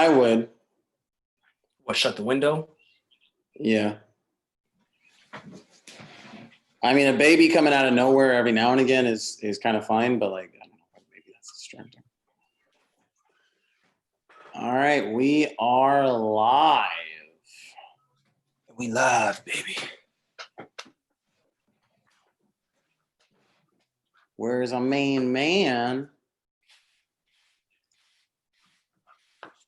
I would. What, shut the window? Yeah. I mean, a baby coming out of nowhere every now and again is kind of fine, but like, I don't know, maybe that's distracting. All right, we are live. We live, baby. Where's our main man?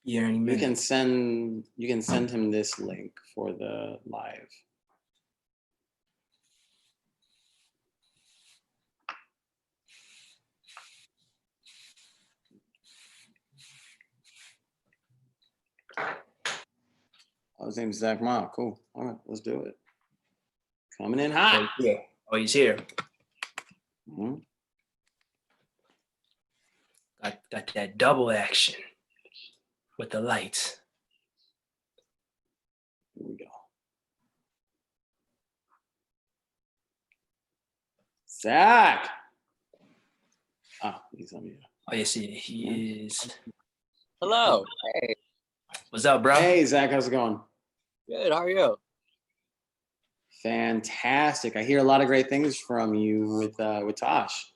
Yeah, any You minute. can send him this link for the live. Oh, his name's Zak Ma. Cool. All right, let's do it. Coming in hot. Yeah. Oh, he's here. Mm-hmm. Got that double action with the lights. Here we go. Zak. Oh, he's on mute. Oh, yes, he is. Hello. Hey. What's up, bro? Hey, Zak, how's it going? Good. How are you? Fantastic. I hear a lot of great things from you with Tosh.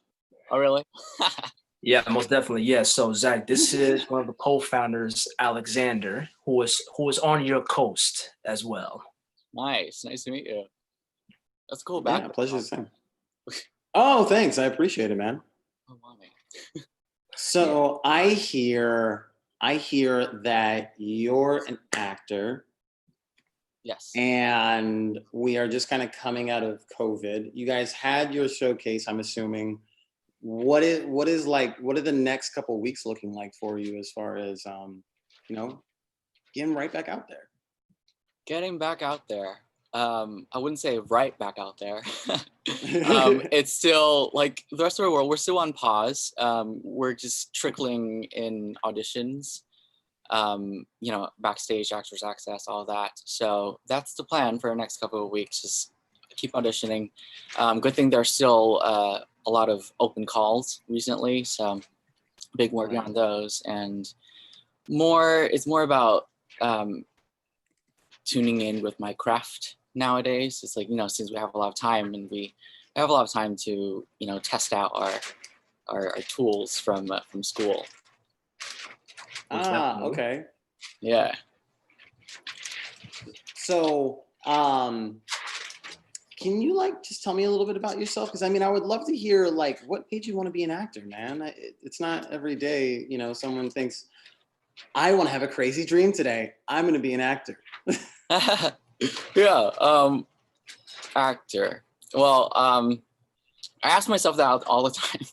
Oh, really? Yeah, most definitely. Yeah. So, Zak, this is one of the co-founders, Alexander, who was on your coast as well. Nice. Nice to meet you. That's cool. Yeah, pleasure the same. Oh, thanks. I appreciate it, man. Oh, mommy. So I hear that you're an actor. Yes. And we are just kind of coming out of COVID. You guys had your showcase, I'm assuming. What are the next couple of weeks looking like for you as far as getting right back out there? Getting back out there. I wouldn't say right back out there. It's still like the rest of the world. We're still on pause. We're just trickling in auditions. Backstage, actors access, all that. So that's the plan for the next couple of weeks. Just keep auditioning. Good thing there's still a lot of open calls recently. So big working on those, and it's more about tuning in with my craft nowadays. It's like, since we have a lot of time and we have a lot of time to, test out our tools from school. Okay. Yeah. So, can you just tell me a little bit about yourself? Because I would love to hear what made you want to be an actor, man. It's not every day, someone thinks, I want to have a crazy dream today. I'm going to be an actor. Yeah. Actor. Well, I ask myself that all the time.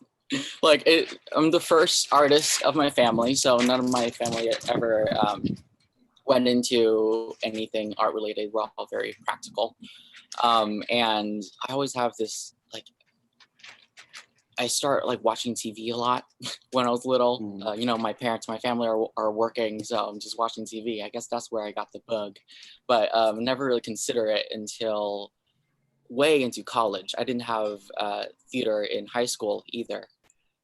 I'm the first artist of my family, so none of my family ever went into anything art related. We're all very practical, and I always have this I start watching TV a lot when I was little. My parents, my family are working, so I'm just watching TV. I guess that's where I got the bug, but never really consider it until way into college. I didn't have theater in high school either.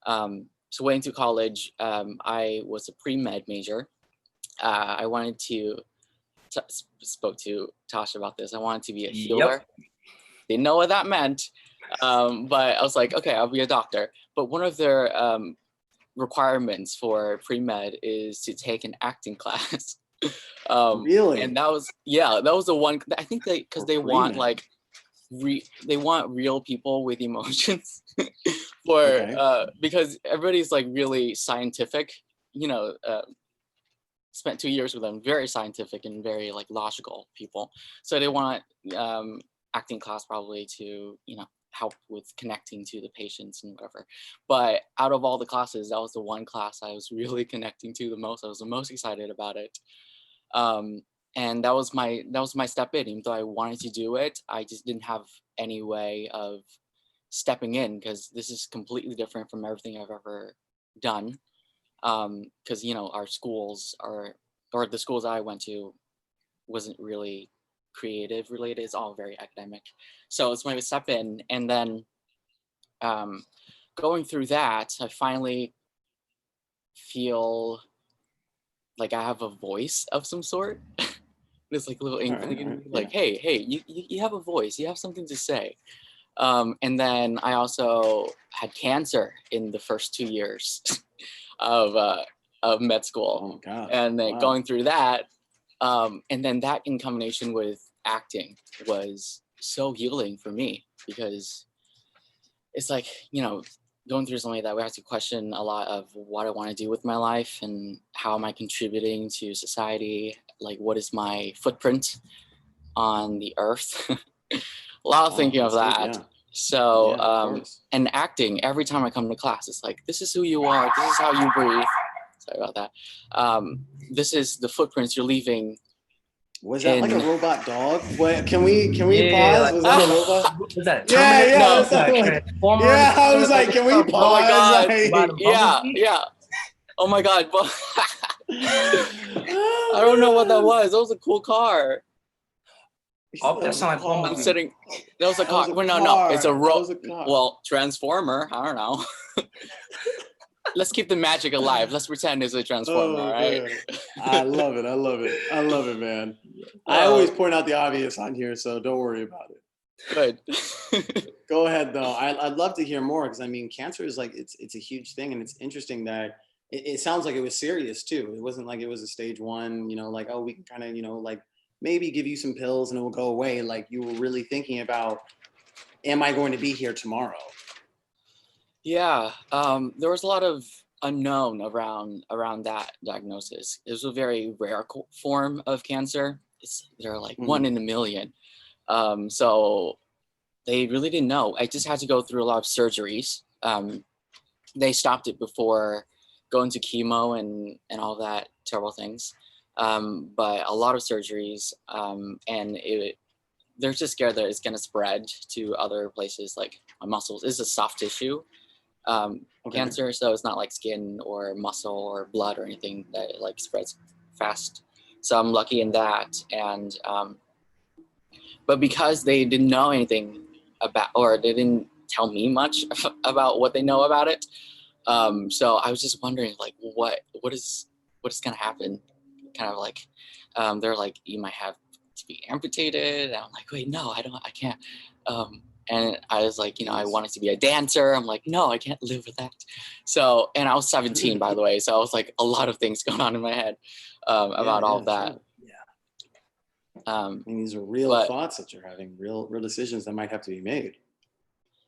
So way into college, I was a pre-med major. I wanted to spoke to Tasha about this. I wanted to be a healer. Yep. Didn't know what that meant, but I was like, okay, I'll be a doctor. But one of their requirements for pre-med is to take an acting class. Really? And that was the one. I think because they want they want real people with emotions because everybody's really scientific, spent 2 years with them, very scientific and very logical people. So they want acting class probably to, help with connecting to the patients and whatever. But out of all the classes, that was the one class I was really connecting to the most. I was the most excited about it. And that was my step in. Even though I wanted to do it, I just didn't have any way of stepping in because this is completely different from everything I've ever done. Because our schools or the schools I went to wasn't really creative related. It's all very academic. So it's my step in, and then going through that, I finally feel like I have a voice of some sort. It's like a little inkling in me, yeah. like, hey, you have a voice, you have something to say. And then I also had cancer in the first 2 years of med school. Oh God. And then Wow. going through that, and then that in combination with acting was so healing for me, because it's like, you know, going through something like that, we have to question a lot of what I want to do with my life and how am I contributing to society? Like, what is my footprint on the earth? A lot of thinking of that's that. deep, yeah. So, Yeah, of course. and acting, every time I come to class, it's like, this is who you are. This is how you breathe. Sorry about that. This is the footprints you're leaving. Was that like a robot dog? Wait, can we Yeah, pause? like, Was that a robot? Was that Yeah, Terminator? yeah, No. that sounded like, Transformer? yeah. I was like, can we What's up, bro? pause? Oh my God. Like, Yeah, yeah. Oh my God. I don't know what that was. That was a cool car. Oh, that sounds like I'm Bumblebee. sitting. That was a car. was a Well, no, it's a car. That was a car. Well, Transformer. I don't know. Let's keep the magic alive. Let's pretend it's a Transformer, Oh, right? man. I love it. I love it. I love it, man. I always point out the obvious on here, so don't worry about it. Good. Go ahead, though. I'd love to hear more, because I mean, cancer is like, it's a huge thing, and it's interesting that it sounds like it was serious too. It wasn't like it was a stage 1, you know, like, oh, we can kind of, you know, like maybe give you some pills and it will go away. Like, you were really thinking about, am I going to be here tomorrow? Yeah, there was a lot of unknown around that diagnosis. It was a very rare form of cancer. They're like 1 in a million. So they really didn't know. I just had to go through a lot of surgeries. They stopped it before going to chemo and all that terrible things. But a lot of surgeries, and they're just scared that it's gonna spread to other places, like my muscles. It's a soft tissue cancer, so it's not like skin or muscle or blood or anything that like spreads fast. So I'm lucky in that. And but because they didn't know anything about, or they didn't tell me much about what they know about it, so I was just wondering, like, what is gonna happen? Kind of like, they're like, you might have to be amputated. And I'm like, wait, no, I can't. And I was like, you know, I wanted to be a dancer. I'm like, no, I can't live with that. So, and I was 17, by the way. So I was like, a lot of things going on in my head about all of that. I mean, these are real thoughts that you're having, real decisions that might have to be made.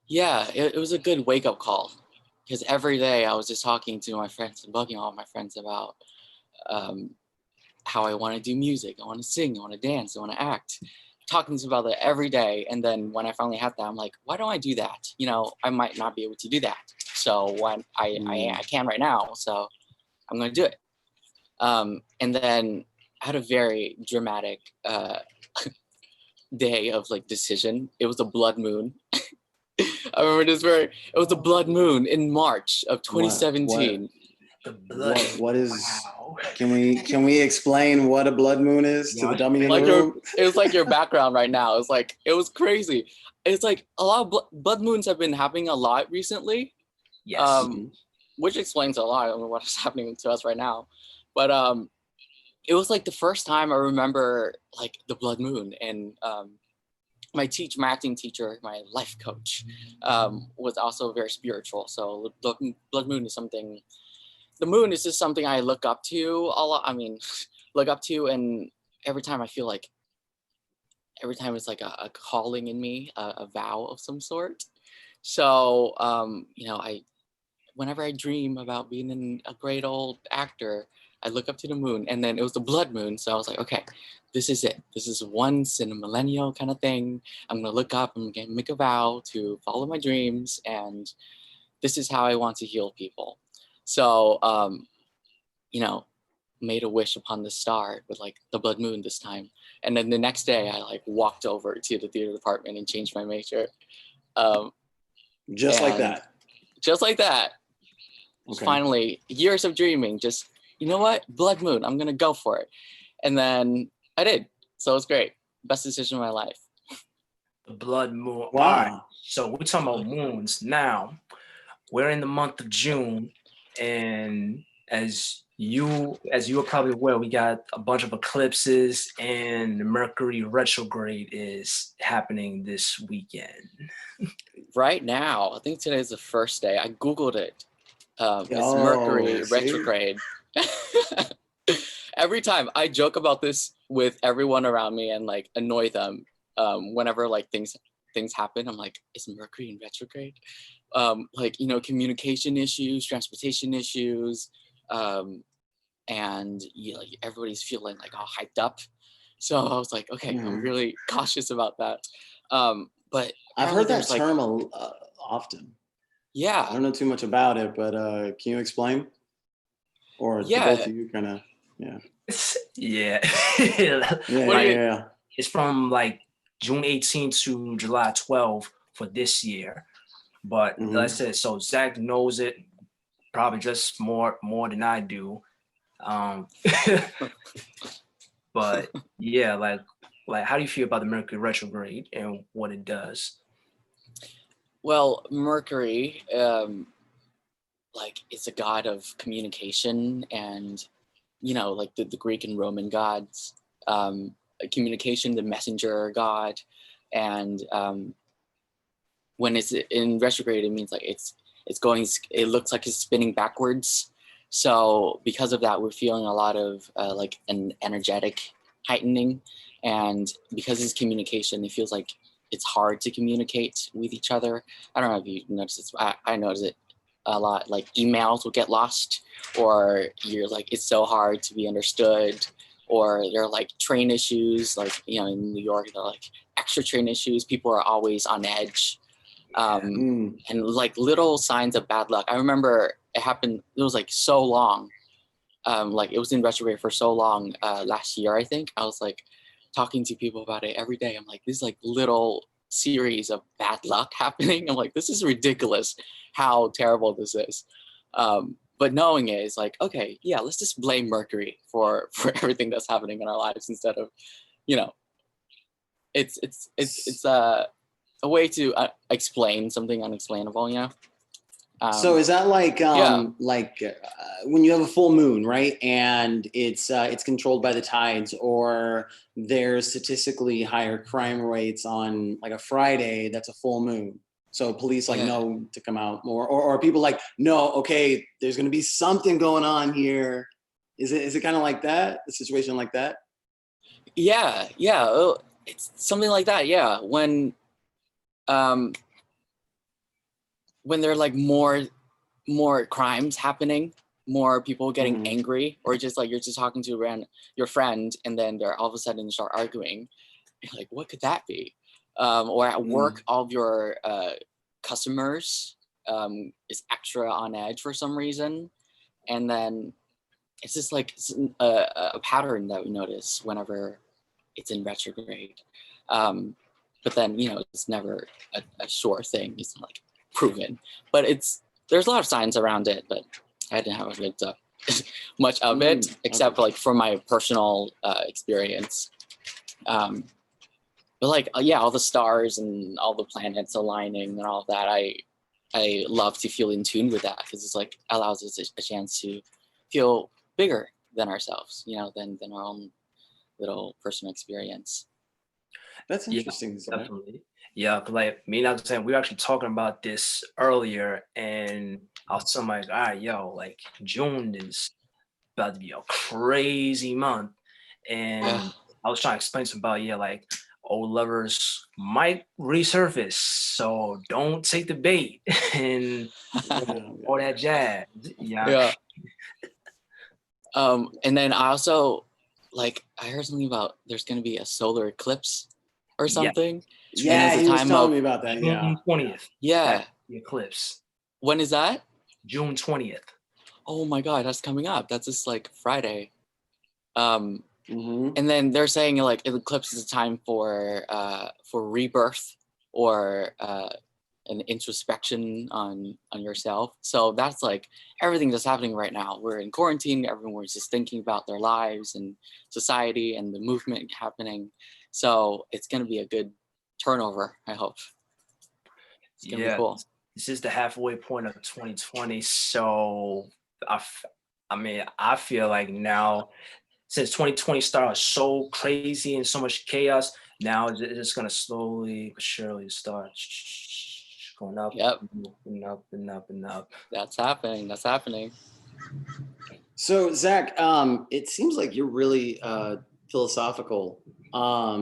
Yeah, it was a good wake up call, because every day I was just talking to my friends and bugging all my friends about how I want to do music. I want to sing. I want to dance. I want to act. Talking to about that every day. And then when I finally had that, I'm like, why don't I do that? You know, I might not be able to do that. So when I can right now, so I'm going to do it. And then I had a very dramatic day of like decision. It was a blood moon. I remember this it was a blood moon in March of 2017. What is, wow. Can we explain what a blood moon is to the dummy in the room? It was like your background right now. It's like, it was crazy. It's like a lot of blood moons have been happening a lot recently. Yes. Which explains a lot of what is happening to us right now. But it was like the first time I remember like the blood moon. And my acting teacher, my life coach, was also very spiritual. So blood moon is something. The moon is just something I look up to a lot. I mean, look up to, and every time it's like a calling in me, a vow of some sort. So, you know, whenever I dream about being a great old actor, I look up to the moon, and then it was the blood moon. So I was like, okay, this is it. This is once in a millennial kind of thing. I'm gonna look up, I'm gonna make a vow to follow my dreams, and this is how I want to heal people. So, you know, made a wish upon the star with like the blood moon this time. And then the next day I like walked over to the theater department and changed my major. Just like that. Just like that. Okay. Finally, years of dreaming, just, you know what? Blood moon, I'm going to go for it. And then I did. So it was great. Best decision of my life. The blood moon. Wow. All right. So we're talking about moons now. We're in the month of June. And as as you are probably aware, we got a bunch of eclipses, and the Mercury retrograde is happening this weekend. Right now, I think today is the first day. I Googled it. It's Oh, Mercury see? retrograde. Every time I joke about this with everyone around me and like annoy them whenever like things happen. I'm like, is Mercury in retrograde? Like, you know, communication issues, transportation issues, and you know, like, everybody's feeling like all hyped up. So I was like, okay, I'm really cautious about that. But I've heard that there's, like, term often. I yeah, don't know too much about it, but can you explain? Or the both yeah. of you kind of, yeah. Yeah. Yeah. It's from like June 18th to July 12th for this year. But like I said, so Zach knows it probably just more than I do. But yeah, like how do you feel about the Mercury retrograde and what it does? Well, Mercury, like, it's a god of communication, and you know, like the Greek and Roman gods, communication, the messenger god, and when it's in retrograde, it means like it looks like it's spinning backwards. So because of that, we're feeling a lot of like an energetic heightening, and because it's communication, it feels like it's hard to communicate with each other. I don't know if you notice this. I notice it a lot. Like emails will get lost, or you're like, it's so hard to be understood, or there are like train issues. Like, you know, in New York, there are like extra train issues. People are always on edge. And like little signs of bad luck. I remember it happened, it was like so long. Like it was in retrograde for so long last year, I think. I was like talking to people about it every day. I'm like, this is like little series of bad luck happening. I'm like, this is ridiculous how terrible this is. But knowing it is like, okay, yeah, let's just blame Mercury for everything that's happening in our lives, instead of, you know, it's a way to explain something unexplainable, you know? So is that like yeah. When you have a full moon, right? And it's controlled by the tides, or there's statistically higher crime rates on like a Friday that's a full moon. So police like know to come out more, or people like, no, okay, there's gonna be something going on here. Is it kind of like that? A situation like that? Yeah. It's something like that. Yeah. When there are like more crimes happening, more people getting angry, or just like you're just talking to your friend, and then they're all of a sudden start arguing. You're like, what could that be? Or at work, all of your customers is extra on edge for some reason, and then it's just like a pattern that we notice whenever it's in retrograde. But then, you know, it's never a sure thing. It's not like proven, but there's a lot of science around it, but I didn't have looked up much of it, except like from my personal experience. But like, yeah, all the stars and all the planets aligning and all of that, I love to feel in tune with that, because it's like allows us a chance to feel bigger than ourselves, you know, than our own little personal experience. That's interesting. Yeah, definitely. Yeah, like me and I was saying, we were actually talking about this earlier, and I was telling like, all right, yo, like June is about to be a crazy month, and I was trying to explain something about, like old lovers might resurface, so don't take the bait and all that jazz. Yeah. And then I also, like, I heard something about there's going to be a solar eclipse or something. Yeah, he was telling me about that. Yeah. June 20th. Yeah. The eclipse. When is that? June 20th. Oh my God, that's coming up. That's just like Friday. And then they're saying like an eclipse is a time for rebirth, or an introspection on yourself. So that's like everything that's happening right now. We're in quarantine. Everyone's just thinking about their lives and society and the movement happening. So it's going to be a good turnover, I hope. It's going to be cool. This is the halfway point of 2020. So I mean, I feel like now, since 2020 started so crazy and so much chaos, now it's just gonna slowly but surely start going up Yep, and up and up and up. that's happening. That's happening. So Zach, it seems like you're really philosophical. I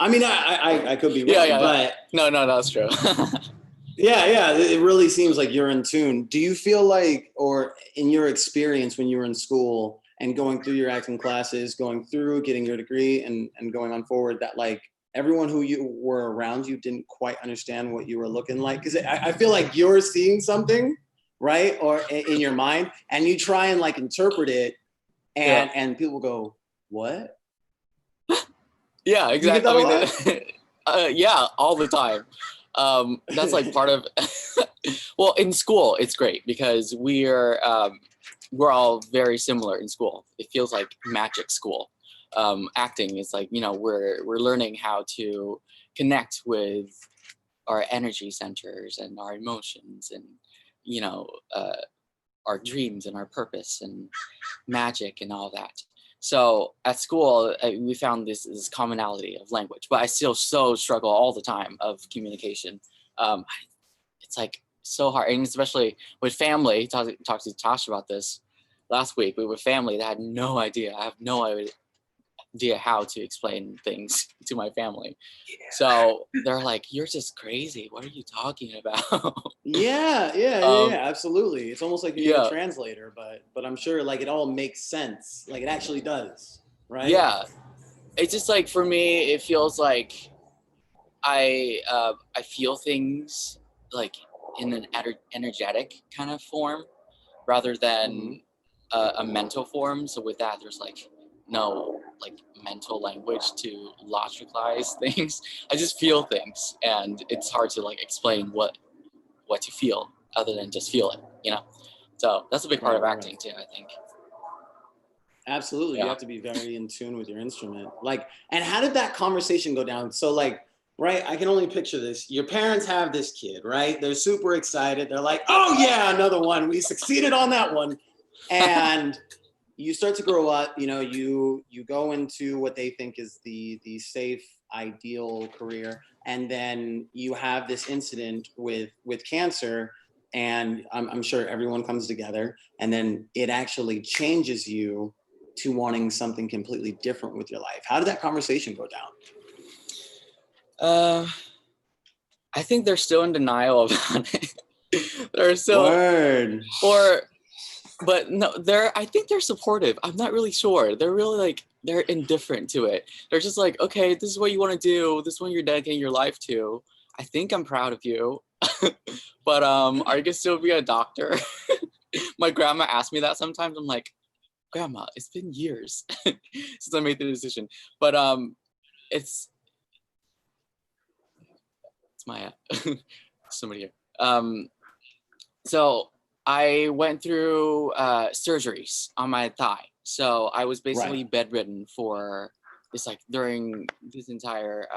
mean, I could be wrong, Yeah, yeah, yeah. but No, that's true. yeah, it really seems like you're in tune. Do you feel like, or in your experience when you were in school and going through your acting classes, going through getting your degree and going on forward, that like everyone who you were around you didn't quite understand what you were looking like? Because I feel like you're seeing something, right? Or in your mind, and you try and like interpret it, Yeah. and people go, what? Yeah, Do you get exactly. that a lot? Yeah, all the time. That's like part of. Well, in school, it's great because we're all very similar in school. It feels like magic school. Acting is like, we're learning how to connect with our energy centers and our emotions and you know our dreams and our purpose and magic and all that. So at school, we found this commonality of language, but I still so struggle all the time of communication. Um, it's like so hard, and especially with family. Talked to Tosh about this last week. We were family that had no idea. I have no idea how to explain things to my family. So they're like, "You're just crazy. What are you talking about?" Yeah, absolutely. It's almost like you need a Yeah, translator, but I'm sure like it all makes sense. Like it actually does, right? yeah. It's just like for me, it feels like I feel things like in an energetic kind of form rather Mm-hmm. than a mental form. So with that, there's like no like mental language to logicalize things. I just feel things, and it's hard to like explain what you feel other than just feel it. So that's a big part of Right. acting too, I think. Absolutely. You Yeah. have to be very in tune with your instrument. Like, and how did that conversation go down? So like, right, I can only picture this. Your parents have this kid, right? They're super excited. They're like, oh yeah, another one. We succeeded on that one. And you start to grow up, you go into what they think is the safe, ideal career. And then you have this incident with cancer. And I'm sure everyone comes together, and then it actually changes you to wanting something completely different with your life. How did that conversation go down? Uh, I think they're still in denial about it. They're still, Word. but no, I think they're supportive. I'm not really sure. They're really like, they're indifferent to it. They're just like, okay, this is what you want to do. This is what you're dedicating your life to. I think I'm proud of you. But are you gonna still be a doctor? My grandma asked me that sometimes. I'm like, Grandma, it's been years since I made the decision. But it's my somebody here. So I went through surgeries on my thigh. So I was basically bedridden for this, like during this entire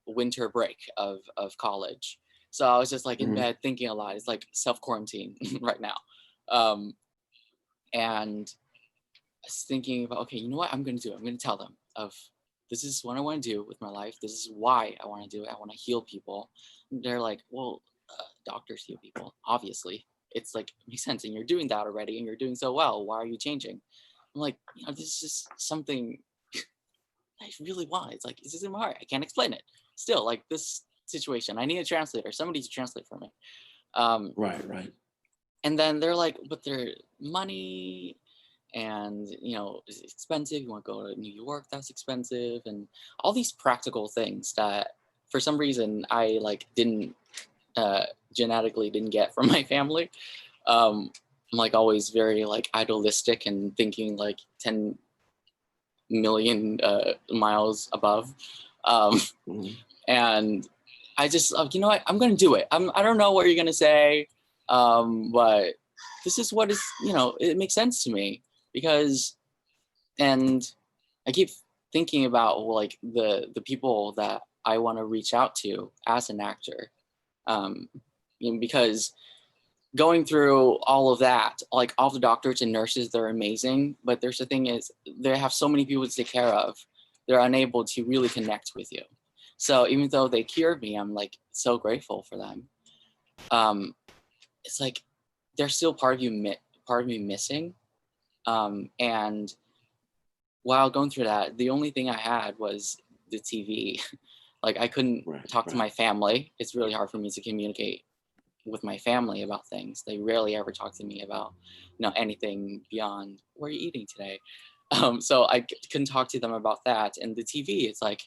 winter break of college. So I was just like in bed thinking a lot. It's like self-quarantine right now. And I was thinking about, okay, you know what I'm going to do? I'm going to tell them this is what I want to do with my life. This is why I want to do it. I want to heal people. And they're like, well, doctors heal people, obviously. It's like, it makes sense. And you're doing that already and you're doing so well. Why are you changing? I'm like, this is just something I really want. It's like, it's just in my heart. I can't explain it. Still, like this situation, I need a translator, somebody to translate for me. Right. And then they're like, but their money and it's expensive. You want to go to New York, that's expensive, and all these practical things that for some reason I like didn't genetically didn't get from my family. I'm like always very like idealistic and thinking like 10 million miles above. And I just, you know what, I'm going to do it. I don't know what you're going to say, but this is what is, it makes sense to me because, and I keep thinking about like the people that I want to reach out to as an actor. Because going through all of that, like all the doctors and nurses, they're amazing. But there's the thing is, they have so many people to take care of. They're unable to really connect with you. So even though they cured me, I'm like so grateful for them. It's like there's still part of me missing. And while going through that, the only thing I had was the TV. Like I couldn't talk to my family. It's really hard for me to communicate with my family about things. They rarely ever talk to me about, anything beyond what are you eating today. So I couldn't talk to them about that. And the TV, it's like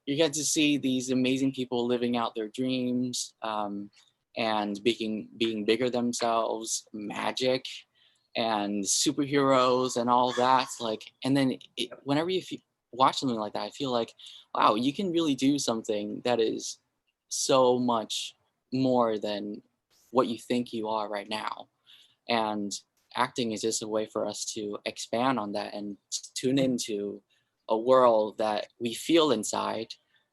you get to see these amazing people living out their dreams, and being bigger themselves, magic and superheroes and all that. Like, and then whenever you watch something like that, I feel like, wow, you can really do something that is so much more than what you think you are right now. And acting is just a way for us to expand on that and tune into a world that we feel inside,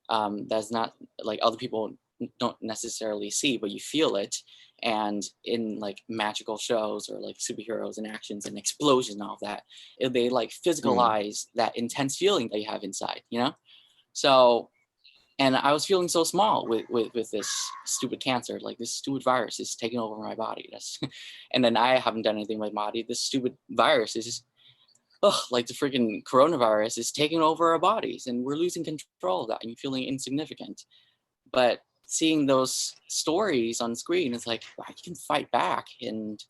that's not like other people don't necessarily see, but you feel it. And in like magical shows or like superheroes and actions and explosions and all of that, they like physicalize that intense feeling that you have inside, So, and I was feeling so small with this stupid cancer, like this stupid virus is taking over my body. And then I haven't done anything with my body. This stupid virus is just, like the freaking coronavirus is taking over our bodies, and we're losing control of that, and you're feeling insignificant. But seeing those stories on screen, it's like, wow, you can fight back, and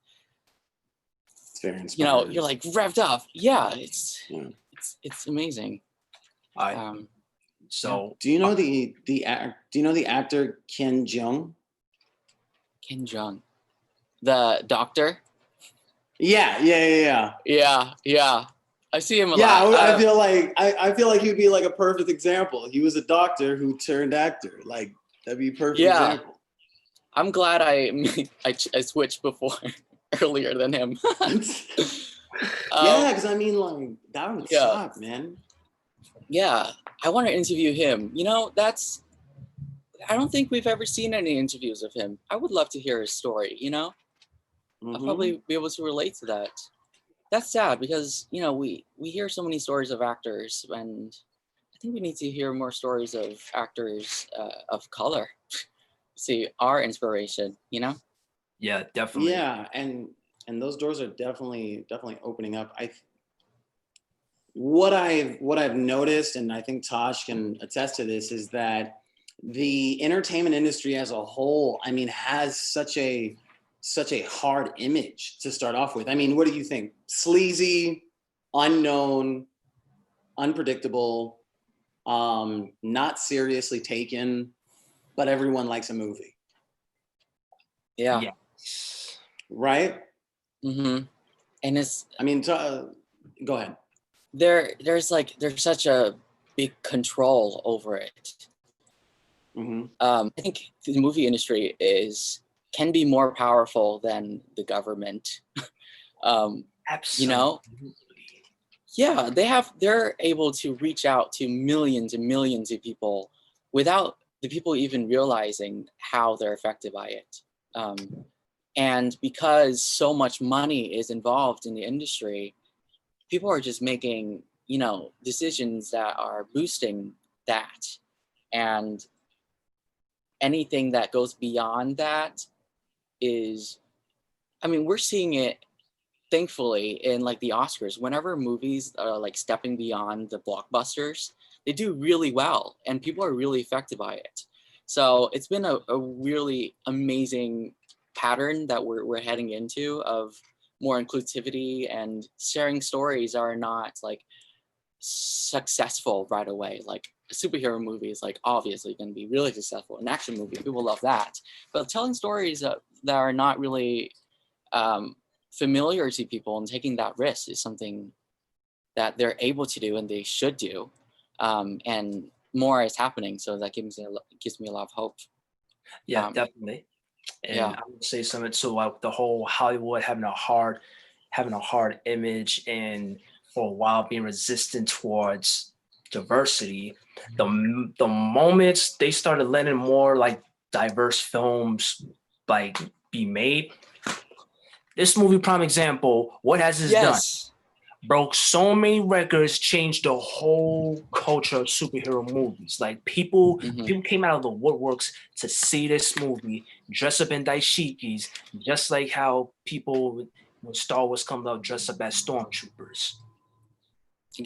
it's very inspiring. you're like revved up. Yeah, it's amazing. So do you know the actor Ken Jeong? Ken Jeong, the doctor? Yeah. I see him a yeah, lot. I feel like he'd be like a perfect example. He was a doctor who turned actor. Like that'd be a perfect example. I'm glad I switched before earlier than him. Yeah, because I mean, like that would suck, man. Yeah, I want to interview him. I don't think we've ever seen any interviews of him. I would love to hear his story. I'll probably be able to relate to that. That's sad because we hear so many stories of actors, and I think we need to hear more stories of actors of color. See our inspiration, Yeah, definitely. Yeah, and those doors are definitely opening up. What I've noticed, and I think Tosh can attest to this, is that the entertainment industry as a whole, I mean, has such a hard image to start off with. I mean, what do you think? Sleazy, unknown, unpredictable, not seriously taken, but everyone likes a movie. Yeah. Yes. Right? Mm-hmm. And it's, I mean, go ahead. There's such a big control over it. Mm-hmm. I think the movie industry can be more powerful than the government. Absolutely. Yeah, they're able to reach out to millions and millions of people without the people even realizing how they're affected by it. And because so much money is involved in the industry, people are just making, decisions that are boosting that. And anything that goes beyond that is, we're seeing it thankfully in like the Oscars. Whenever movies are like stepping beyond the blockbusters, they do really well and people are really affected by it. So it's been a really amazing pattern that we're heading into of more inclusivity, and sharing stories are not like successful right away. Like a superhero movie is like obviously going to be really successful. An action movie, people love that. But telling stories that are not really familiar to people and taking that risk is something that they're able to do and they should do. And more is happening, so that gives me a lot of hope. Yeah, definitely. And yeah. I would say something too, like the whole Hollywood having a hard image, and for a while being resistant towards diversity. The moments they started letting more like diverse films like be made, This movie, prime example, what has this done? Yes. Broke so many records, changed the whole culture of superhero movies. Like people came out of the woodworks to see this movie, dress up in dashikis, just like how people when Star Wars comes out dress up as stormtroopers.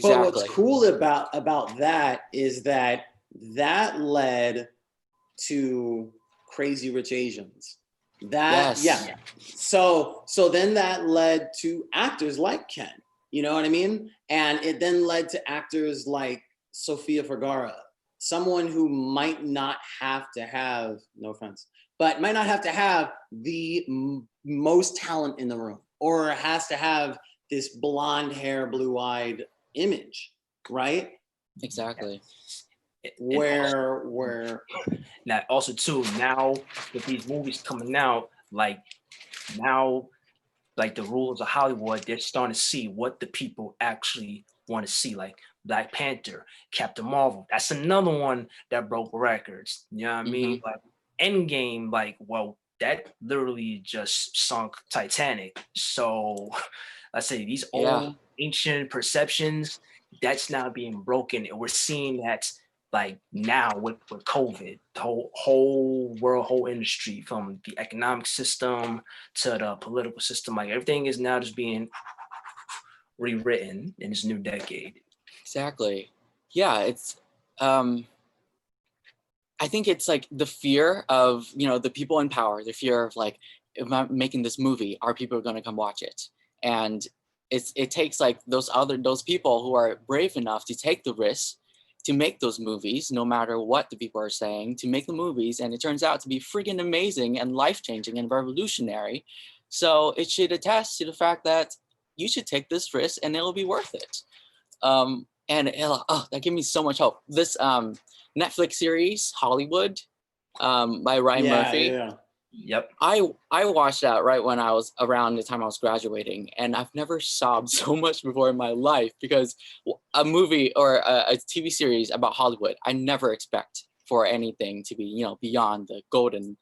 But what's Exactly. cool about that is that led to Crazy Rich Asians. Yes. Yeah. So then that led to actors like Ken. You know what I mean? And it then led to actors like Sofia Vergara, someone who might not have to have, no offense, but might not have to have the most talent in the room, or has to have this blonde hair, blue-eyed image, right? Exactly. Where now also too, now with these movies coming out, like now, like the rules of Hollywood, they're starting to see what the people actually want to see. Like Black Panther, Captain Marvel. That's another one that broke records. You know what I mean? Like Endgame, like, well, that literally just sunk Titanic. So let's say these old ancient perceptions, that's now being broken. And we're seeing that like now with COVID, the whole world, whole industry, from the economic system to the political system, like everything is now just being rewritten in this new decade. Exactly. Yeah, it's I think it's like the fear of, you know, the people in power, the fear of like, if I'm making this movie, are people going to come watch it? And it takes like those people who are brave enough to take the risk to make those movies, no matter what the people are saying, to make the movies, and it turns out to be freaking amazing and life-changing and revolutionary. So it should attest to the fact that you should take this risk and it'll be worth it. And that gave me so much hope. This Netflix series, Hollywood, by Ryan Murphy. Yeah. Yep. I watched that right when I was around the time I was graduating, and I've never sobbed so much before in my life, because a movie or a TV series about Hollywood, I never expect for anything to be, you know, beyond the golden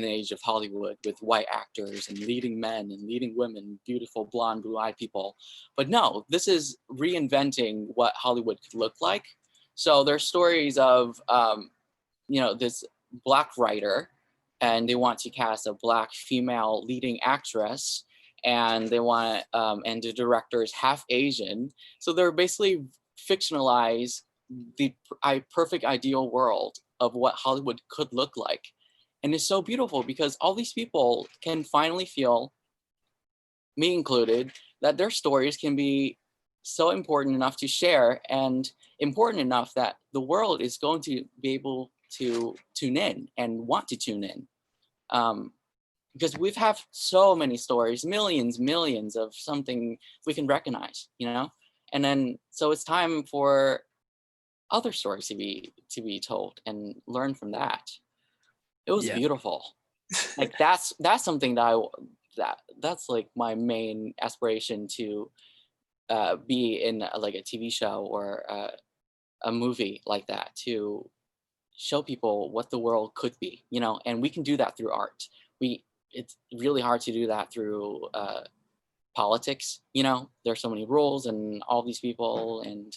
age of Hollywood, with white actors and leading men and leading women, beautiful blonde, blue-eyed people. But no, this is reinventing what Hollywood could look like. So there's stories of, you know, this Black writer, and they want to cast a Black female leading actress, and they want, and the director is half Asian. So they're basically fictionalize the perfect ideal world of what Hollywood could look like. And it's so beautiful because all these people can finally feel, me included, that their stories can be so important enough to share, and important enough that the world is going to be able to tune in and want to tune in. Because we've had so many stories, millions of something we can recognize, you know? And then, so it's time for other stories to be told and learn from that. It was beautiful. Like that's something that's like my main aspiration, to be in like a TV show or a movie like that, to show people what the world could be, you know. And we can do that through art. It's really hard to do that through politics, you know. There's so many rules and all these people and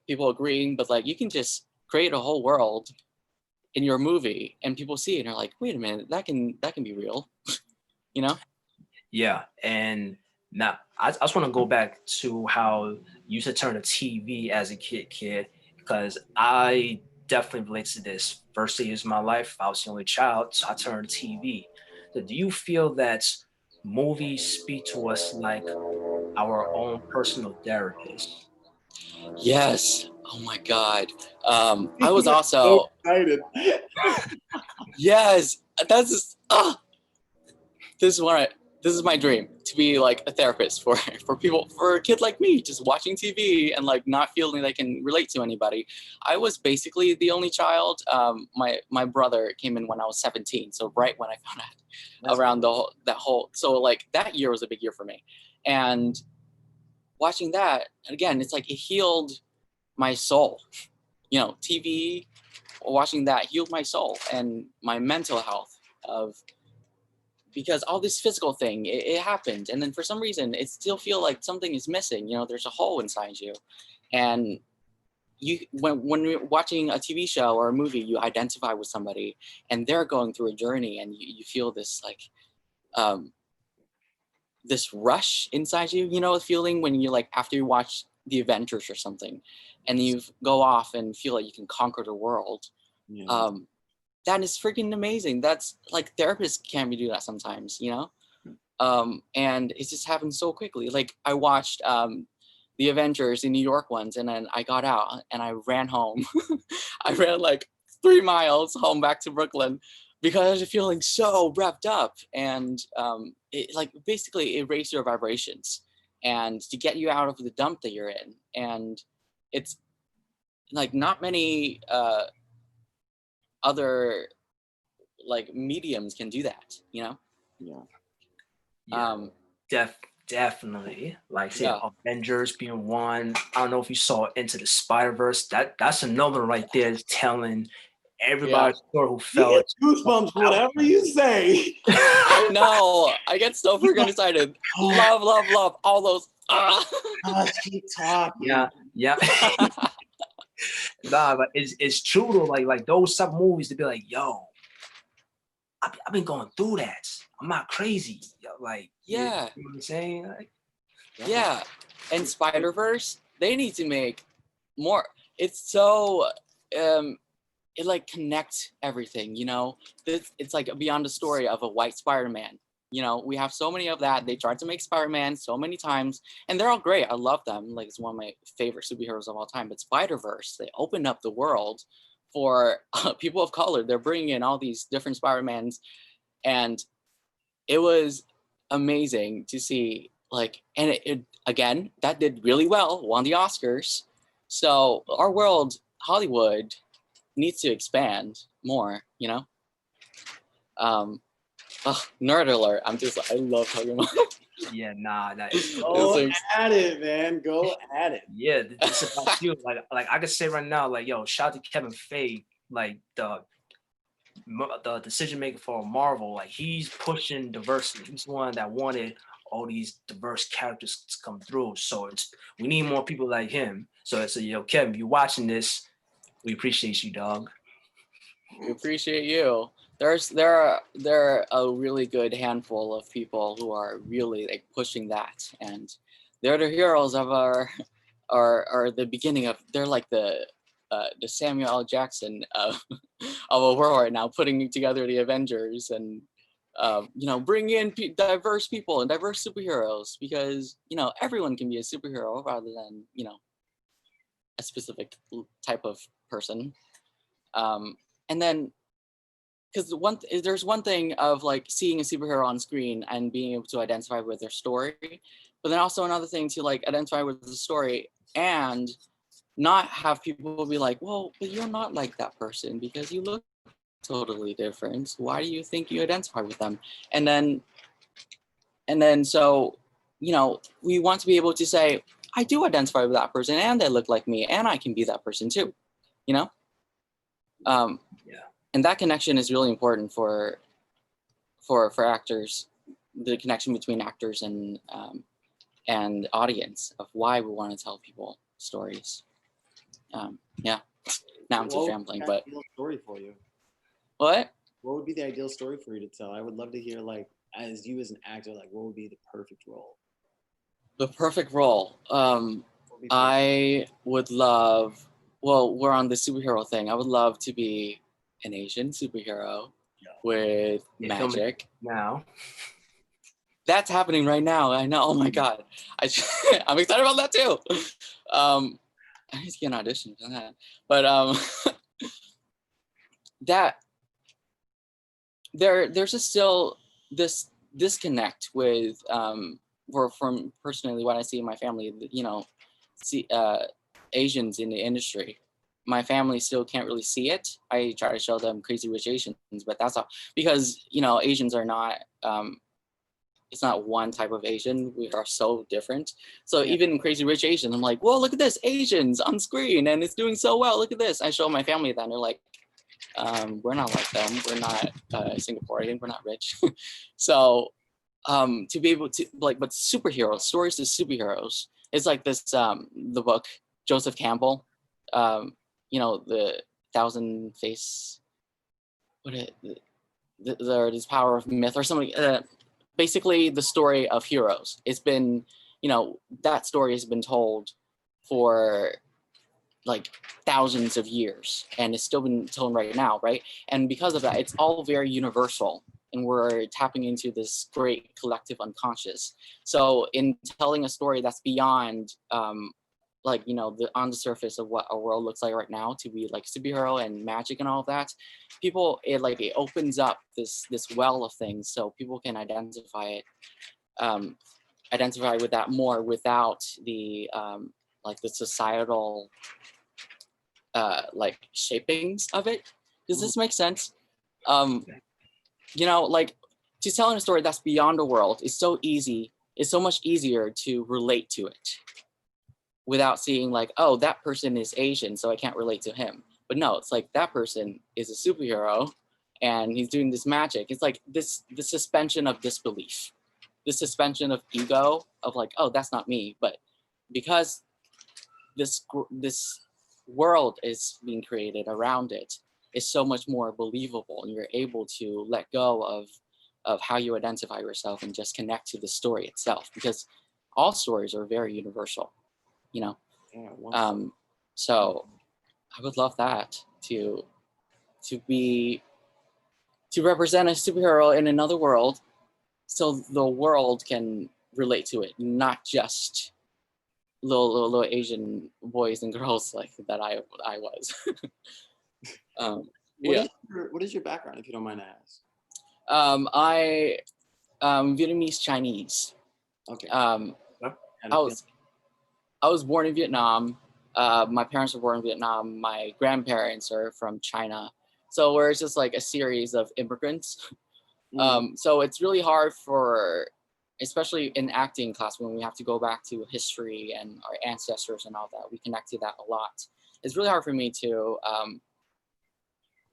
people agreeing, but like you can just create a whole world in your movie and people see it and are like, wait a minute, that can be real. You know? Yeah. And now I just want to go back to how you used to turn to TV as a kid, because I definitely relate to this. First years of my life, I was the only child, so I turned to TV. So do you feel that movies speak to us like our own personal therapist? Yes. Oh my God. I was so also excited. yes. That's just, this is my dream, to be like a therapist for people, for a kid like me, just watching TV and like not feeling they can relate to anybody. I was basically the only child. My brother came in when I was 17, so right when I found out around so like that year was a big year for me. And watching that again, it's like it healed my soul. You know, TV, watching that healed my soul and my mental health of because all this physical thing, it happened. And then for some reason, it still feel like something is missing. You know, there's a hole inside you. And when you're watching a TV show or a movie, you identify with somebody and they're going through a journey, and you feel this like, this rush inside you, you know, a feeling when you like, after you watch the Avengers or something, and you go off and feel like you can conquer the world. Yeah. That is freaking amazing. That's like, therapists can't do that sometimes, you know? And it just happened so quickly. Like I watched the Avengers, the New York ones, and then I got out and I ran home. I ran like 3 miles home back to Brooklyn because I was feeling so revved up, and it like basically erased your vibrations and to get you out of the dump that you're in. And it's like not many other like mediums can do that, you know? Yeah. Definitely. Like say Avengers being one. I don't know if you saw Into the Spider-Verse. That's another one right there, telling everybody story who You felt get goosebumps, whatever you say. I know. I get so freaking excited. Love all those. Keep talking. Yeah. Nah, but it's true though. Like those sub movies to be like, yo, I've been going through that. I'm not crazy. Like, yeah. You know what I'm saying? Like, yeah. And Spider-Verse, they need to make more. It's so it like connects everything, you know? It's like beyond the story of a white Spider-Man. You know, we have so many of that. They tried to make Spider-Man so many times, and they're all great. I love them. Like, it's one of my favorite superheroes of all time. But Spider-Verse, they opened up the world for people of color. They're bringing in all these different Spider-Mans, and it was amazing to see. Like, and it again, that did really well, won the Oscars. So our world, Hollywood, needs to expand more, you know? Nerd alert. I love talking about yeah, nah. Go at it, man. Go at it. Yeah, it's about you. Like I could say right now, like, yo, shout out to Kevin Feige, like the decision maker for Marvel. Like, he's pushing diversity. He's the one that wanted all these diverse characters to come through. So we need more people like him. So it's yo, Kevin, if you're watching this, we appreciate you, dog. We appreciate you. There are a really good handful of people who are really like pushing that, and they're the heroes of are the beginning of. They're like the Samuel L. Jackson of a world right now, putting together the Avengers and you know, bring in diverse people and diverse superheroes, because you know, everyone can be a superhero rather than, you know, a specific type of person. And then, because there's one thing of like seeing a superhero on screen and being able to identify with their story, but then also another thing to like identify with the story and not have people be like, well, but you're not like that person because you look totally different. Why do you think you identify with them? And then so, you know, we want to be able to say, I do identify with that person and they look like me and I can be that person too, you know? And that connection is really important for actors, the connection between actors and audience of why we want to tell people stories. Yeah, now I'm just rambling, but ideal story for you? What would be the ideal story for you to tell? I would love to hear, like, as you as an actor, like, what would be the perfect role? The perfect role. I would love, well, we're on the superhero thing. I would love to be an Asian superhero with magic. Now. That's happening right now. I know. Oh my God. I'm excited about that too. I need to get an audition for that. But that there's just still this disconnect with from personally what I see in my family, you know, Asians in the industry. My family still can't really see it. I try to show them Crazy Rich Asians, but that's all because, you know, Asians are not, it's not one type of Asian. We are so different. So even in Crazy Rich Asians, I'm like, whoa, look at this, Asians on screen and it's doing so well. Look at this. I show my family that and they're like, We're not like them. We're not Singaporean. We're not rich. So to be able to like, but superheroes, stories of superheroes, it's like this, the book, Joseph Campbell, you know, the thousand face, this power of myth or something, basically the story of heroes. It's been, you know, that story has been told for like thousands of years and it's still been told right now, right? And because of that, it's all very universal and we're tapping into this great collective unconscious. So in telling a story that's beyond like, you know, on the surface of what our world looks like right now, to be like superhero and magic and all of that, people, it opens up this well of things so people can identify it, identify with that more without the like the societal like shapings of it. Does this make sense? You know, like to telling a story that's beyond the world is so easy. It's so much easier to relate to it without seeing like, oh, that person is Asian, so I can't relate to him. But no, it's like that person is a superhero and he's doing this magic. It's like this suspension of disbelief, this suspension of ego of like, oh, that's not me. But because this world is being created around it, is so much more believable, and you're able to let go of how you identify yourself and just connect to the story itself, because all stories are very universal, you know. So I would love that to represent a superhero in another world, so the world can relate to it, not just little Asian boys and girls like that I was. What is your background, if you don't mind to ask? I Vietnamese Chinese. Okay. I was born in Vietnam. My parents were born in Vietnam. My grandparents are from China. So we're just like a series of immigrants. So it's really hard for, especially in acting class, when we have to go back to history and our ancestors and all that, we connect to that a lot. It's really hard for me to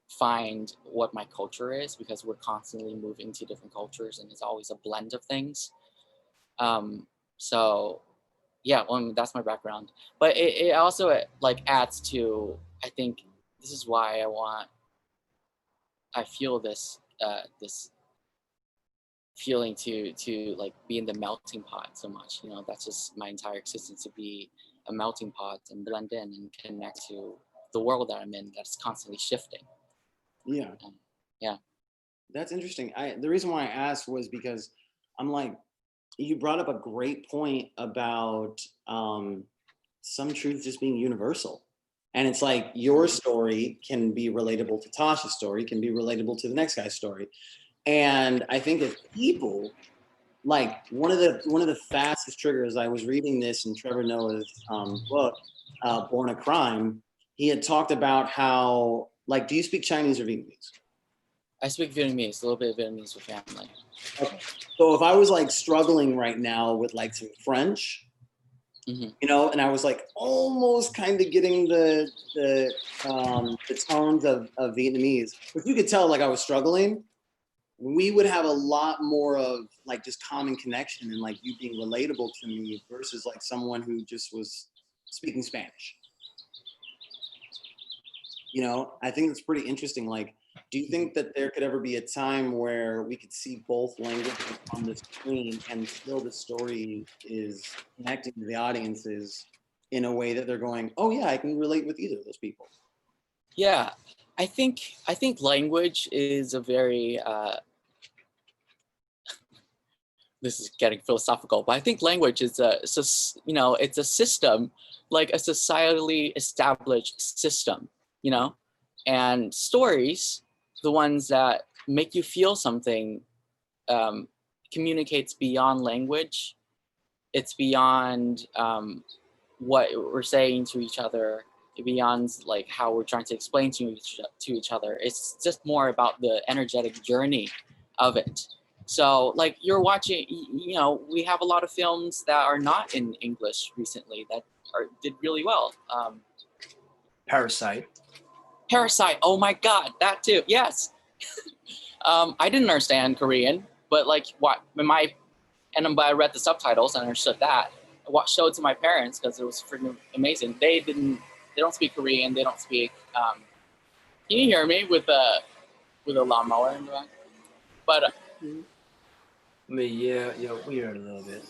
find what my culture is, because we're constantly moving to different cultures and it's always a blend of things. So yeah, well, that's my background. But it also like adds to, I think this is why I feel this this feeling to like be in the melting pot so much. You know, that's just my entire existence, to be a melting pot and blend in and connect to the world that I'm in that's constantly shifting. Yeah. Yeah. That's interesting. The reason why I asked was because I'm like, you brought up a great point about some truth just being universal. And it's like your story can be relatable to Tasha's story, can be relatable to the next guy's story. And I think as people, like one of the fastest triggers, I was reading this in Trevor Noah's book, Born a Crime. He had talked about how, like, do you speak Chinese or Vietnamese? I speak Vietnamese, a little bit of Vietnamese with family. Okay. So if I was like struggling right now with like some French, you know, and I was like almost kind of getting the tones of Vietnamese, but you could tell like I was struggling, we would have a lot more of like just common connection and like you being relatable to me versus like someone who just was speaking Spanish. You know, I think it's pretty interesting. Like, do you think that there could ever be a time where we could see both languages on the screen and still the story is connecting to the audiences in a way that they're going, oh yeah, I can relate with either of those people? Yeah, I think language is a very this is getting philosophical, but I think language is you know, it's a system, like a societally established system, you know, and stories, the ones that make you feel something, communicates beyond language. It's beyond what we're saying to each other, beyond like how we're trying to explain to each other. It's just more about the energetic journey of it. So like you're watching, you know, we have a lot of films that are not in English recently that did really well. Parasite. Parasite. Oh my God, that too. Yes. I didn't understand Korean, but like what but I read the subtitles and understood that. I showed it to my parents because it was freaking amazing. They don't speak Korean. They don't speak. Can you hear me with a lawnmower in the back? But I mean, yeah, weird a little bit.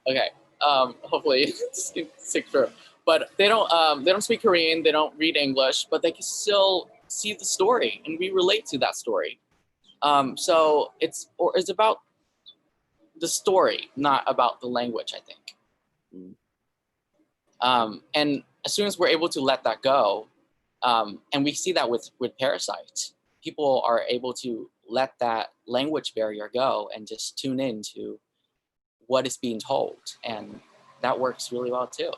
Okay. Hopefully it's stick through. But they don't speak Korean. They don't read English, but they can still see the story, and we relate to that story. So it's about the story, not about the language, I think. And as soon as we're able to let that go, and we see that with Parasite, people are able to let that language barrier go and just tune in to what is being told, and that works really well too.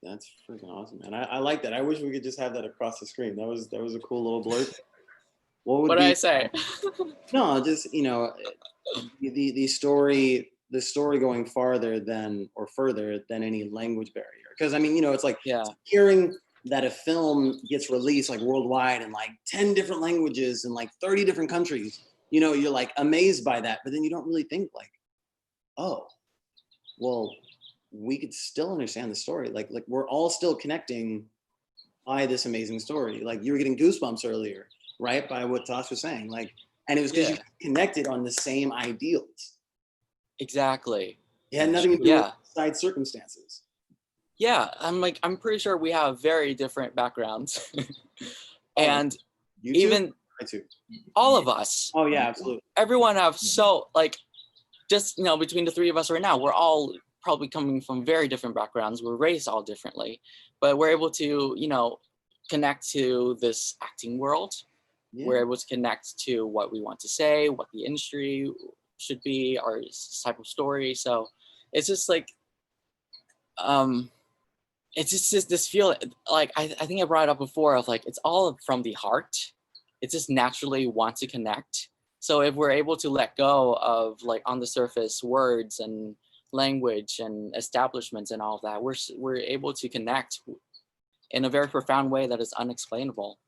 That's freaking awesome, man. I like that. I wish we could just have that across the screen. That was a cool little blurb. What did I say? No, just the story going further than any language barrier. Because I mean, it's like hearing that a film gets released like worldwide in like 10 different languages in like 30 different countries. You're like amazed by that, but then you don't really think like, oh, well, we could still understand the story. Like we're all still connecting by this amazing story. Like you were getting goosebumps earlier, right? By what Tosh was saying. Like, and it was because you connected on the same ideals. Exactly. It had nothing to do with side circumstances. Yeah, I'm pretty sure we have very different backgrounds. And you too? even I too. All of us. Oh yeah, absolutely. Everyone have just between the three of us right now, we're all probably coming from very different backgrounds. We're raised all differently, but we're able to connect to this acting world. Yeah. We're able to connect to what we want to say, what the industry should be, our type of story. So it's just like it's just this feeling, like I think I brought it up before, of like it's all from the heart. It just naturally wants to connect. So if we're able to let go of like on the surface words and language and establishments and all of that, we're able to connect in a very profound way that is unexplainable.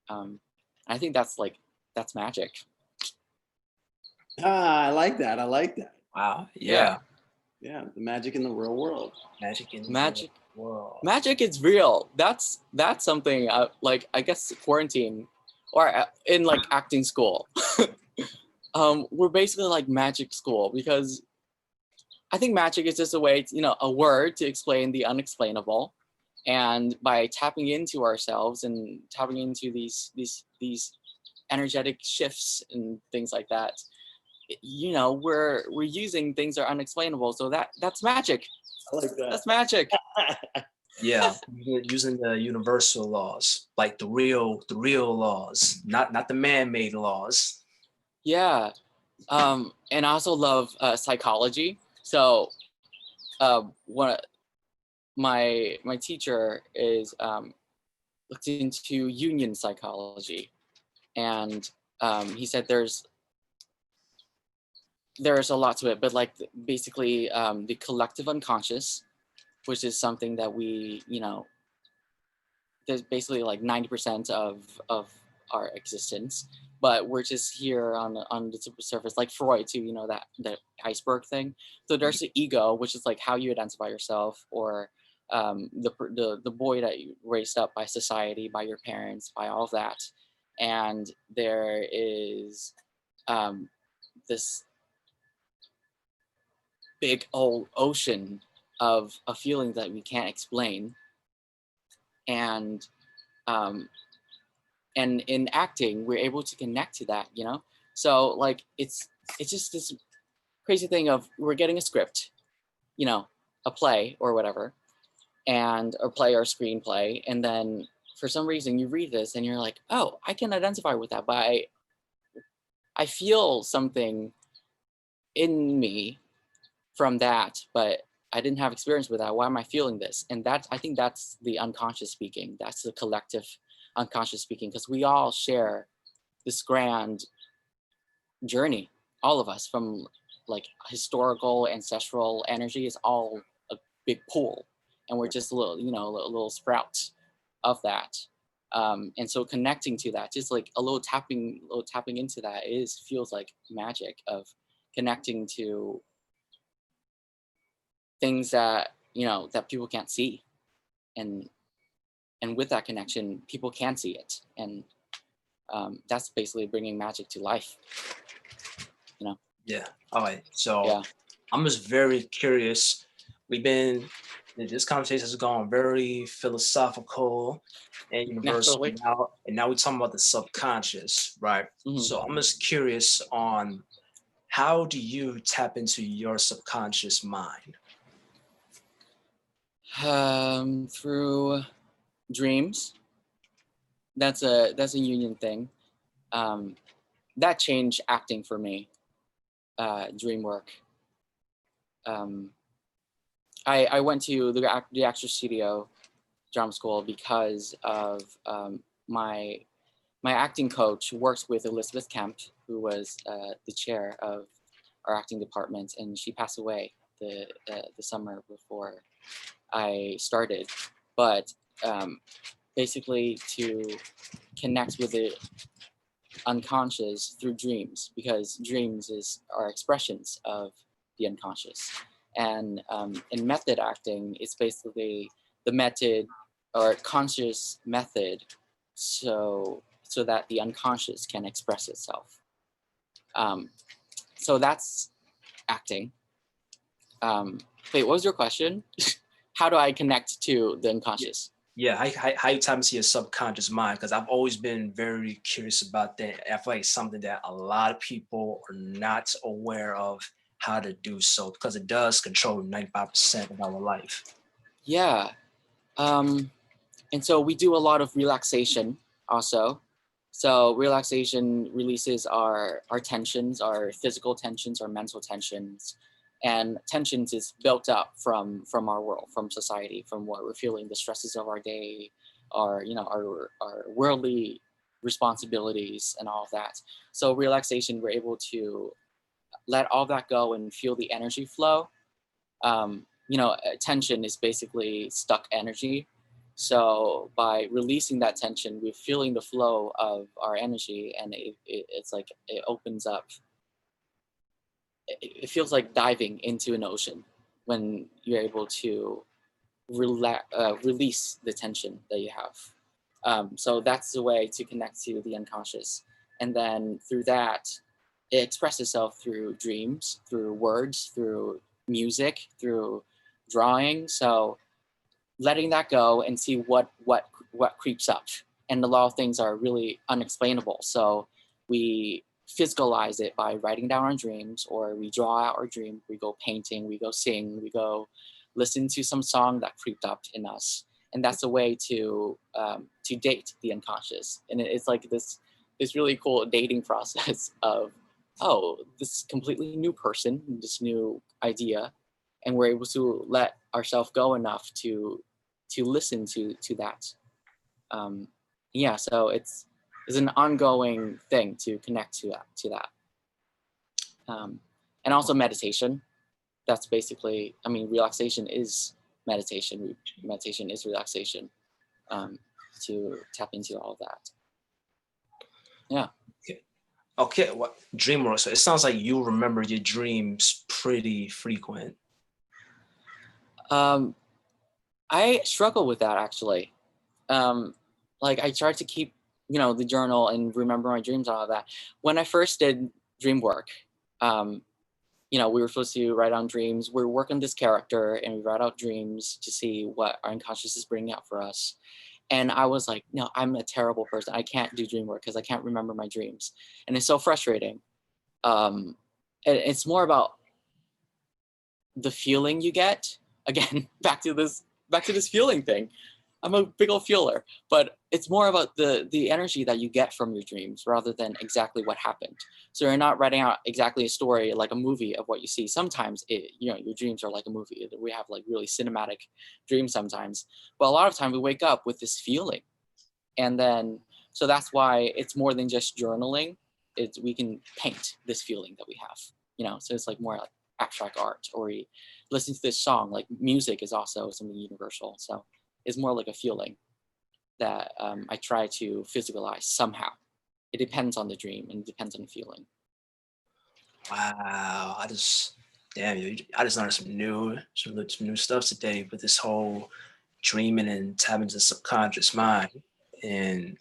I think that's magic. I like that. Wow. Yeah. Yeah, the magic in the real world. Magic is real. That's something like I guess quarantine or in like acting school. We're basically like magic school, because I think magic is just a way, a word to explain the unexplainable. And by tapping into ourselves and tapping into these energetic shifts and things like that, we're using things that are unexplainable. So that's magic. I like that. That's magic. Yeah, using the universal laws, like the real laws, not the man-made laws. Yeah, and I also love psychology. So, my teacher is looked into Jungian psychology, and he said there's a lot to it, but like basically the collective unconscious, which is something that we, there's basically like 90% of our existence, but we're just here on the surface, like Freud too, that iceberg thing. So there's the ego, which is like how you identify yourself, or the boy that you raised up by society, by your parents, by all of that. And there is this big old ocean of a feeling that we can't explain. And in acting, we're able to connect to that, So like it's just this crazy thing of we're getting a script, a play or whatever, and a play or screenplay, and then for some reason you read this and you're like, oh, I can identify with that, but I feel something in me from that, but I didn't have experience with that. Why am I feeling this? And I think that's the unconscious speaking. That's the collective unconscious speaking, because we all share this grand journey. All of us, from like historical, ancestral energy, is all a big pool. and we're just a little, you know, a little sprout of that. And so connecting to that, just like a little tapping into that feels like magic of connecting to things that, you know, that people can't see. And with that connection, people can see it. And that's basically bringing magic to life, you know? Yeah. All right. So Yeah. I'm just very curious. This conversation has gone very philosophical and universal Naturally. and now we're talking about the subconscious, right? Mhm. So I'm just curious on how do you tap into your subconscious mind? Through dreams. That's a union thing. That changed acting for me. Dream work. I went to the actor studio drama school because of my acting coach works with Elizabeth Kemp, who was the chair of our acting department, and she passed away the summer before I started. But basically to connect with the unconscious through dreams, because dreams are expressions of the unconscious. And in method acting, it's basically the method or conscious method, so that the unconscious can express itself. So that's acting. Wait, what was your question? How do I connect to the unconscious? Yeah, how you tap into your subconscious mind? Because I've always been very curious about that. I feel like it's something that a lot of people are not aware of how to do so, because it does control 95% of our life. Yeah. And so we do a lot of relaxation also. So relaxation releases our tensions, our physical tensions, our mental tensions. And tensions is built up from our world, from society, from what we're feeling, the stresses of our day, our, you know, our worldly responsibilities and all of that. So relaxation, we're able to let all that go and feel the energy flow. You know, tension is basically stuck energy. So by releasing that tension, we're feeling the flow of our energy, and it's like it opens up. It feels like diving into an ocean when you're able to release the tension that you have. So that's the way to connect to the unconscious. And then through that, it expresses itself through dreams, through words, through music, through drawing. So letting that go and see what creeps up. And a lot of things are really unexplainable. So we physicalize it by writing down our dreams, or we draw out our dream. We go painting, we go sing, we go listen to some song that creeped up in us. And that's a way to date the unconscious. And it's like this really cool dating process of, oh, this completely new person, this new idea, and we're able to let ourselves go enough to listen to that. Yeah, so it's an ongoing thing to connect to that. And also meditation. That's basically, I mean, relaxation is meditation. Meditation is relaxation. To tap into all of that. Yeah. Okay, what dream work? So it sounds like you remember your dreams pretty frequent. I struggle with that actually. Like I tried to keep, you know, the journal and remember my dreams and all of that. When I first did dream work, you know, we were supposed to write down dreams. We're working this character and we write out dreams to see what our unconscious is bringing out for us. And I was like, no, I'm a terrible person. I can't do dream work because I can't remember my dreams. And it's so frustrating. It's more about the feeling you get. Again, back to this feeling thing. I'm a big old feeler, but it's more about the energy that you get from your dreams rather than exactly what happened. So you're not writing out exactly a story like a movie of what you see. Sometimes you know, your dreams are like a movie. We have like really cinematic dreams sometimes, but a lot of time we wake up with this feeling, and then so that's why it's more than just journaling. We can paint this feeling that we have, you know. So it's like more like abstract art, or we listen to this song. Like music is also something universal. So it's more like a feeling that I try to physicalize somehow. It depends on the dream and it depends on the feeling. Wow, damn, I just learned some new stuff today with this whole dreaming and tapping into the subconscious mind. And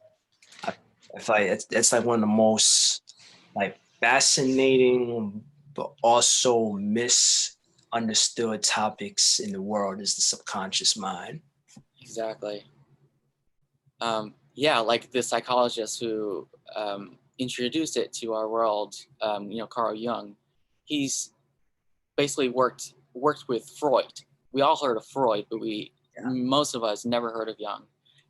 I, I feel like it's like one of the most like fascinating but also misunderstood topics in the world is the subconscious mind. Exactly. Yeah, like the psychologist who introduced it to our world, Carl Jung, he's basically worked with Freud. We all heard of Freud, but most of us never heard of Jung.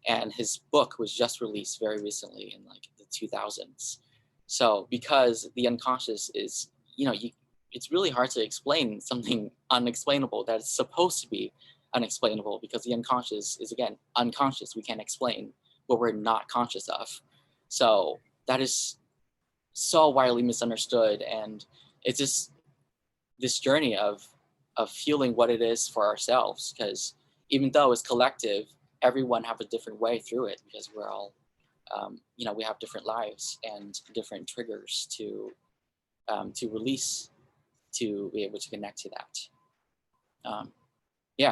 And his book was just released very recently in like the 2000s. So because the unconscious is, it's really hard to explain something unexplainable that is supposed to be unexplainable, because the unconscious is, again, unconscious. We can't explain what we're not conscious of. So that is so widely misunderstood. And it's just this journey of feeling what it is for ourselves, because even though it's collective, everyone have a different way through it, because we're all, we have different lives and different triggers to release, to be able to connect to that.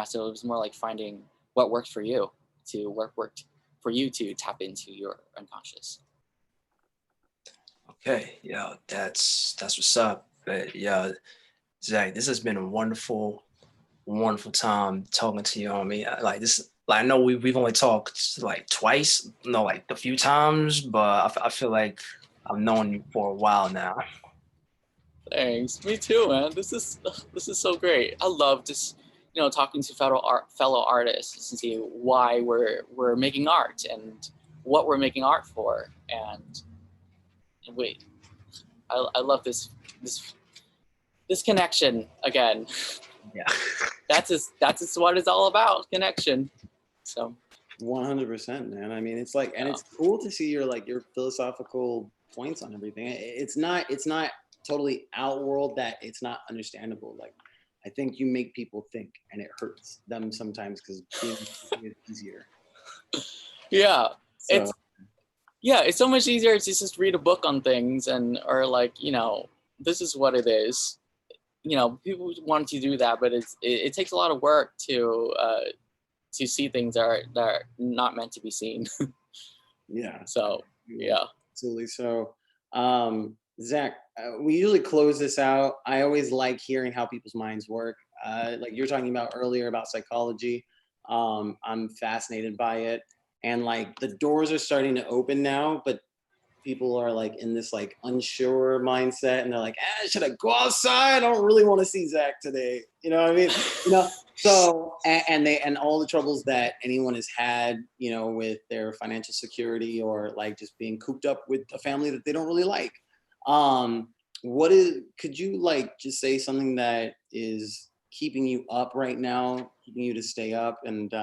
So it was more like finding what worked for you, worked for you to tap into your unconscious. Okay, yeah, that's what's up. But yeah, Zach, this has been a wonderful time talking to you, homie. Like this, like I know we've only talked like twice, no, like a few times, but I feel like I've known you for a while now. Thanks. Me too, man. This is so great. I love just talking to fellow artists to see why we're making art and what we're making art for. And wait, I love this connection again. Yeah. That's what it's all about, connection. So 100%, man. I mean, it's like, and it's cool to see your philosophical points on everything. It's not totally outworld that it's not understandable. Like, I think you make people think, and it hurts them sometimes because being is easier. Yeah, So, it's so much easier to just read a book on things or like, this is what it is. People want to do that, but it takes a lot of work to see things that are not meant to be seen. yeah. So, yeah. Absolutely. So, Zach, we usually close this out. I always like hearing how people's minds work. Like you were talking about earlier about psychology. I'm fascinated by it. And like the doors are starting to open now, but people are like in this like unsure mindset, and they're like, should I go outside? I don't really want to see Zach today. You know what I mean? So and all the troubles that anyone has had, with their financial security, or like just being cooped up with a family that they don't really like. Could you like just say something that is keeping you up right now, keeping you to stay up, and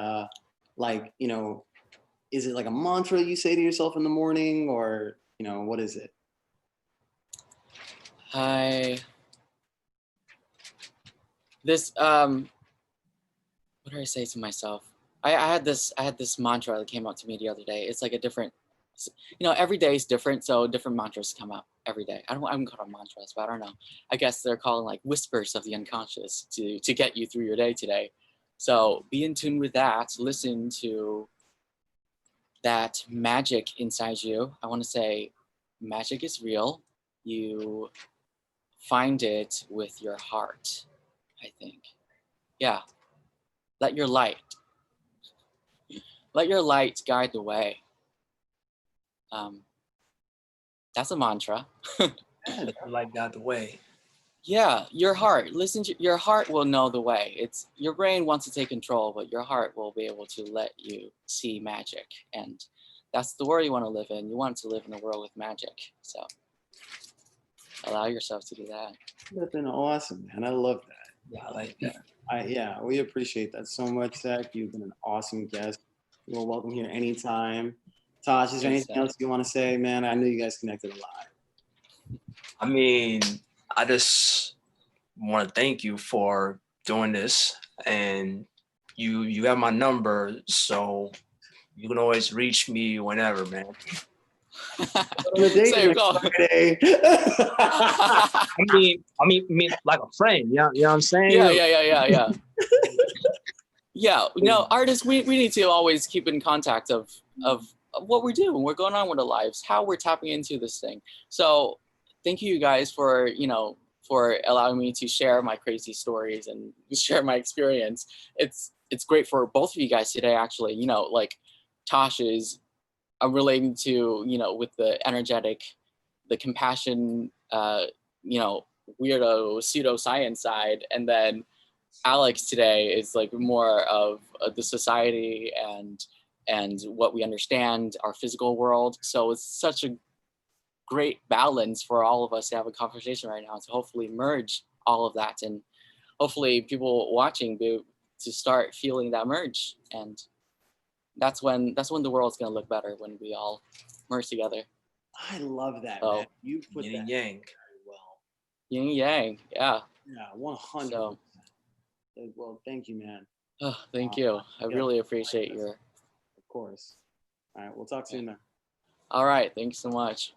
is it like a mantra you say to yourself in the morning, or what is it? What did I say to myself? I had this mantra that came up to me the other day. It's like a different, every day is different, so different mantras come up every day. I wouldn't call them mantras, but I don't know. I guess they're called like whispers of the unconscious to get you through your day today. So be in tune with that. Listen to that magic inside you. I want to say magic is real. You find it with your heart, I think. Yeah. Let your light guide the way. That's a mantra. Light guide the way. Yeah, your heart. Listen to your heart will know the way. It's your brain wants to take control, but your heart will be able to let you see magic. And that's the world you want to live in. You want to live in a world with magic. So allow yourself to do that. That's been awesome, man. I love that. Yeah, I like that. We appreciate that so much, Zach. You've been an awesome guest. You're welcome here anytime. Tosh, is there anything else you want to say, man? I know you guys connected a lot. I mean, I just want to thank you for doing this, and you have my number, so you can always reach me whenever, man. On a date Same next goal. Friday. I mean, like a friend. You know what I'm saying? Yeah. Yeah, no, artists, we need to always keep in contact of what we're doing, what's going on with our lives, how we're tapping into this thing. So thank you guys for, for allowing me to share my crazy stories and share my experience. It's great for both of you guys today, actually. Like Tosh is relating to, with the energetic, the compassion, weirdo pseudoscience side, and then Alex today is like more of the society and what we understand, our physical world. So it's such a great balance for all of us to have a conversation right now to hopefully merge all of that, and hopefully people watching be to start feeling that merge. And that's when the world's gonna look better, when we all merge together. I love that, So, man. You put Yin that and yang. very well. Yin yang, yeah. Yeah, 100%. So, Well, thank you, man. thank you. I really appreciate your. Of course. All right, we'll talk soon, man. All right, thanks so much.